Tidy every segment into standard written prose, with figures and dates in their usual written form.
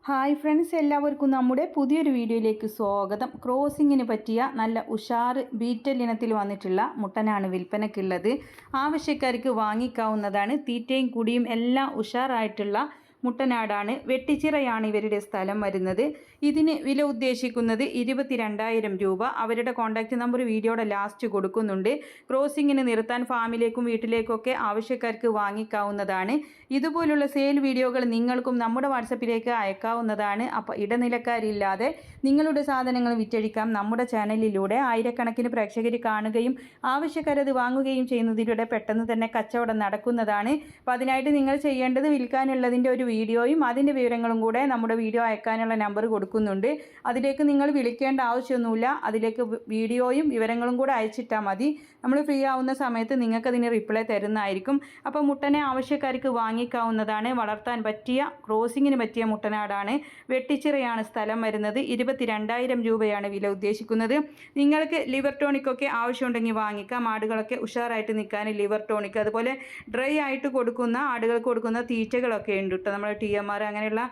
Hi friends, എല്ലാവർക്കും നമ്മുടെ പുതിയൊരു വീഡിയോയിലേക്ക് സ്വാഗതം. ക്രോസിങ്ങിന് പറ്റിയ നല്ല ഉഷാർ ബീറ്റൽ ഇനത്തിൽ വന്നിട്ടുള്ള മുട്ടനാണ് വിൽപ്പനയ്ക്കുള്ളത്. ആവശ്യക്കാർക്ക് വാങ്ങിക്കാവുന്നതാണ്. തീറ്റയും കുടിയും എല്ലാം ഉഷാറായിട്ടുള്ള മുട്ടനാടാണ്. വെട്ടിച്ചിറയാണ് ഇവരുടെ സ്ഥലം വരുന്നത്. ഇതിന് വില ഉദ്ദേശിക്കുന്നത് 22,000 രൂപ. അവരുടെ കോൺടാക്റ്റ് നമ്പർ വീഡിയോയുടെ ലാസ്റ്റ് കൊടുക്കുന്നുണ്ട്. ക്രോസിങ്ങിന് നിർത്താൻ ഫാമിലേക്കും വീട്ടിലേക്കൊക്കെ ആവശ്യക്കാർക്ക് വാങ്ങിക്കാവുന്നതാണ്. ഇതുപോലുള്ള സെയിൽ വീഡിയോകൾ നിങ്ങൾക്കും നമ്മുടെ വാട്സപ്പിലേക്ക് അയക്കാവുന്നതാണ്. അപ്പോൾ ഇടനിലക്കാരില്ലാതെ നിങ്ങളുടെ സാധനങ്ങൾ വിറ്റഴിക്കാം. നമ്മുടെ ചാനലിലൂടെ ആയിരക്കണക്കിന് പ്രേക്ഷകർ കാണുകയും ആവശ്യക്കാരത് വാങ്ങുകയും ചെയ്യുന്നതിലൂടെ പെട്ടെന്ന് തന്നെ കച്ചവടം നടക്കുന്നതാണ്. അപ്പോൾ അതിനായിട്ട് നിങ്ങൾ ചെയ്യേണ്ടത് വിൽക്കാനുള്ളതിൻ്റെ ഒരു വീഡിയോയും അതിൻ്റെ വിവരങ്ങളും കൂടെ നമ്മുടെ വീഡിയോ അയക്കാനുള്ള നമ്പർ കൊടുക്കുന്നുണ്ട്. അതിലേക്ക് നിങ്ങൾ വിളിക്കേണ്ട ആവശ്യമൊന്നുമില്ല. അതിലേക്ക് വീഡിയോയും വിവരങ്ങളും കൂടെ അയച്ചിട്ടാൽ മതി. നമ്മൾ ഫ്രീ ആവുന്ന സമയത്ത് നിങ്ങൾക്കതിന് റിപ്ലൈ തരുന്നതായിരിക്കും. അപ്പോൾ മുട്ടനെ ആവശ്യക്കാർക്ക് വാങ്ങിക്കാവുന്നതാണ്. വളർത്താൻ പറ്റിയ ക്രോസിങ്ങിന് പറ്റിയ മുട്ടനാടാണ്. വെട്ടിച്ചിറയാണ് സ്ഥലം വരുന്നത്. 22,000 രൂപയാണ് വില ഉദ്ദേശിക്കുന്നത്. നിങ്ങൾക്ക് ലിവർ ടോണിക്കൊക്കെ ആവശ്യമുണ്ടെങ്കിൽ വാങ്ങിക്കാം. ആടുകളൊക്കെ ഉഷാറായിട്ട് നിൽക്കാൻ ലിവർ ടോണിക്, അതുപോലെ ഡ്രൈ ആയിട്ട് കൊടുക്കുന്ന ആടുകൾക്ക് കൊടുക്കുന്ന തീറ്റകളൊക്കെ ഉണ്ട് കേട്ടോ. നമ്മുടെ TMR അങ്ങനെയുള്ള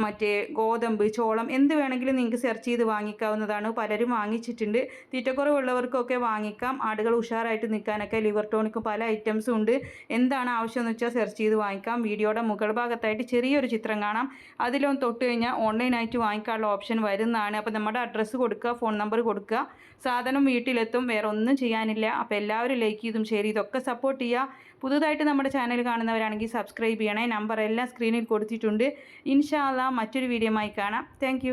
മറ്റേ ഗോതമ്പ്, ചോളം എന്ത് വേണമെങ്കിലും നിങ്ങൾക്ക് സെർച്ച് ചെയ്ത് വാങ്ങിക്കാവുന്നതാണ്. പലരും വാങ്ങിച്ചിട്ടുണ്ട്. തീറ്റക്കുറവുള്ളവർക്കൊക്കെ വാങ്ങിക്കാം. ആടുകൾ ഉഷാറായിട്ട് നിൽക്കാനൊക്കെ ലിവർ ടോണിക്കും പല ഐറ്റംസും ഉണ്ട്. എന്താണ് ആവശ്യമെന്ന് വെച്ചാൽ സെർച്ച് ചെയ്ത് വാങ്ങിക്കാം. വീഡിയോയുടെ മുകൾ ഭാഗത്തായിട്ട് ചെറിയൊരു ചിത്രം കാണാം. അതിലൊന്ന് തൊട്ട് കഴിഞ്ഞാൽ ഓൺലൈനായിട്ട് വാങ്ങിക്കാനുള്ള ഓപ്ഷൻ വരുന്നതാണ്. അപ്പോൾ നമ്മുടെ അഡ്രസ്സ് കൊടുക്കുക, ഫോൺ നമ്പർ കൊടുക്കുക, സാധനം വീട്ടിലെത്തും. വേറെ ഒന്നും ചെയ്യാനില്ല. അപ്പോൾ എല്ലാവരും ലൈക്ക് ചെയ്തും ഷെയർ ചെയ്തൊക്കെ സപ്പോർട്ട് ചെയ്യുക. പുതുതായിട്ട് നമ്മുടെ ചാനൽ കാണുന്നവരാണെങ്കിൽ സബ്സ്ക്രൈബ് ചെയ്യണേ. നമ്പർ എല്ലാം സ്ക്രീനിൽ കൊടുത്തിട്ടുണ്ട്. ഇൻഷാ അല്ലാഹ് മറ്റൊരു വീഡിയോയുമായി കാണാം. താങ്ക്